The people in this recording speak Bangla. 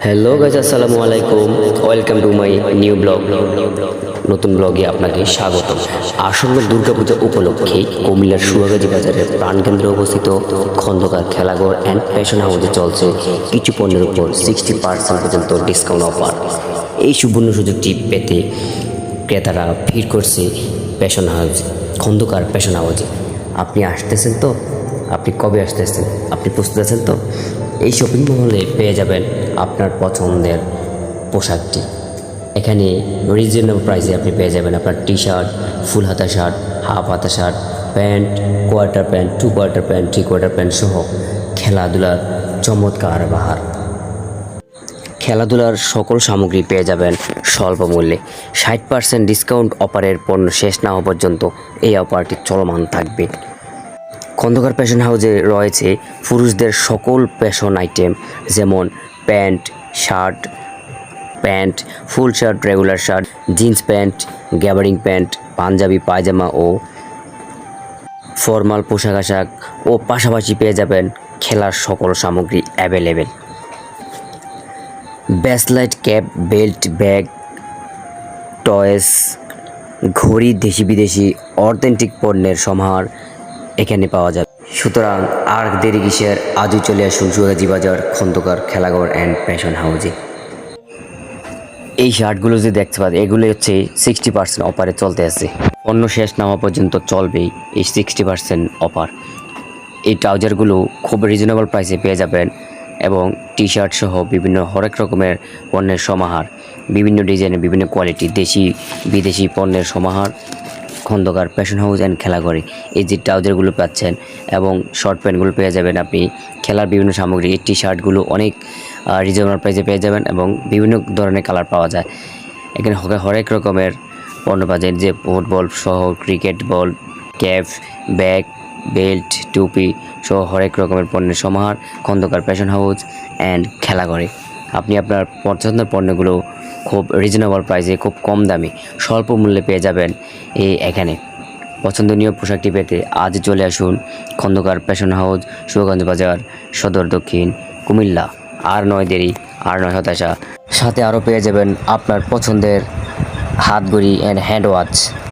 হ্যালো গাইজ, আসসালামু আলাইকুম। Welcome to my new blog. নতুন ব্লগে আপনাকে স্বাগত। আসন্ন দুর্গাপূজা উপলক্ষে কুমিল্লার সুয়াগাজী বাজারের প্রাণকেন্দ্রে অবস্থিত খন্দকার খেলাঘর অ্যান্ড ফ্যাশন হাউসে চলছে কিছু পণ্যের উপর 60% পর্যন্ত ডিসকাউন্ট অফার। এই সুবর্ণ সুযোগটি পেতে ক্রেতারা ভিড় করছে ফ্যাশন হাউস, খন্দকার ফ্যাশন হাউসে। আপনি আসতেছেন তো? আপনি কবে আসতেছেন? আপনি প্রস্তুত আছেন তো? এই শপিং মলে পেয়ে যাবেন আপনার পছন্দের পোশাকটি। এখানে রিজনেবল প্রাইসে আপনি পেয়ে যাবেন আপনার টি শার্ট, ফুল হাতা শার্ট, হাফ হাতা shirt, pant, quarter pant, 2 quarter pant, 3 quarter pant সহ খেলাধুলার চমৎকার বাহার। খেলাধুলার সকল সামগ্রী পেয়ে যাবেন স্বল্প মূল্যে। 60% ডিসকাউন্ট অফারের পণ্য শেষ না হওয়া পর্যন্ত এই অফারটি চলমান থাকবে। খন্দকার ফ্যাশন হাউসে রয়েছে পুরুষদের সকল ফ্যাশন আইটেম, যেমন pant, shirt, pant, full shirt, regular shirt, jeans pant, gabardine pant, পাঞ্জাবি, পায়জামা ও ফর্মাল পোশাক আশাক ও পাশাপাশি পেয়ে যাবেন খেলার সকল সামগ্রী অ্যাভেলেবেল। ব্যাসলাইট, ক্যাপ, বেল্ট, ব্যাগ, টয়েস, ঘড়ি, দেশি বিদেশি অথেন্টিক পণ্যের সমাহার এখানে পাওয়া যাবে। সুতরাং আর দেরি কিসের, আজই চলে আসুন সুয়াগাজী বাজার খন্দকার খেলাঘর অ্যান্ড ফ্যাশন হাউসে। এই শার্টগুলো যে দেখতে পাচ্ছেন, এগুলো হচ্ছে 60% অফারে চলতে আছে। পণ্য শেষ না হওয়া পর্যন্ত চলবেই এই 60% অফার। এই ট্রাউজারগুলো খুব রিজনেবল প্রাইসে পেয়ে যাবেন এবং টি শার্ট সহ বিভিন্ন হরেক রকমের পণ্যের সমাহার, বিভিন্ন ডিজাইনের, বিভিন্ন কোয়ালিটি, দেশি বিদেশি পণ্যের সমাহার খন্দকার ফ্যাশন হাউস অ্যান্ড খেলাঘরে। এই যে ট্রাউজারগুলো পাচ্ছেন এবং শর্ট প্যান্টগুলো পেয়ে যাবেন আপনি, খেলার বিভিন্ন সামগ্রী, এই টি শার্টগুলো অনেক রিজনেবল প্রাইসে পেয়ে যাবেন এবং বিভিন্ন ধরনের কালার পাওয়া যায়। এখানে হরেক রকমের পণ্য পাওয়া যায়, যে ফুটবল সহ cricket ball, cap, bag, belt, টুপি সহ হরেক রকমের পণ্যের সমাহার খন্দকার ফ্যাশন হাউস অ্যান্ড খেলাঘরে। আপনি আপনার পছন্দের পণ্যগুলো খুব রিজনেবল প্রাইসে, খুব কম দামে, স্বল্প মূল্যে পেয়ে যাবেন এখানে। পছন্দনীয় পোশাকটি পেতে আজ চলে আসুন খন্দকার ফ্যাশন হাউস, সুয়াগঞ্জ বাজার, সদর দক্ষিণ, কুমিল্লা। আর নয় দেরি, আর নয় হতাশা। সাথে আরও পেয়ে যাবেন আপনার পছন্দের হাত ঘড়ি অ্যান্ড হ্যান্ড ওয়াচ।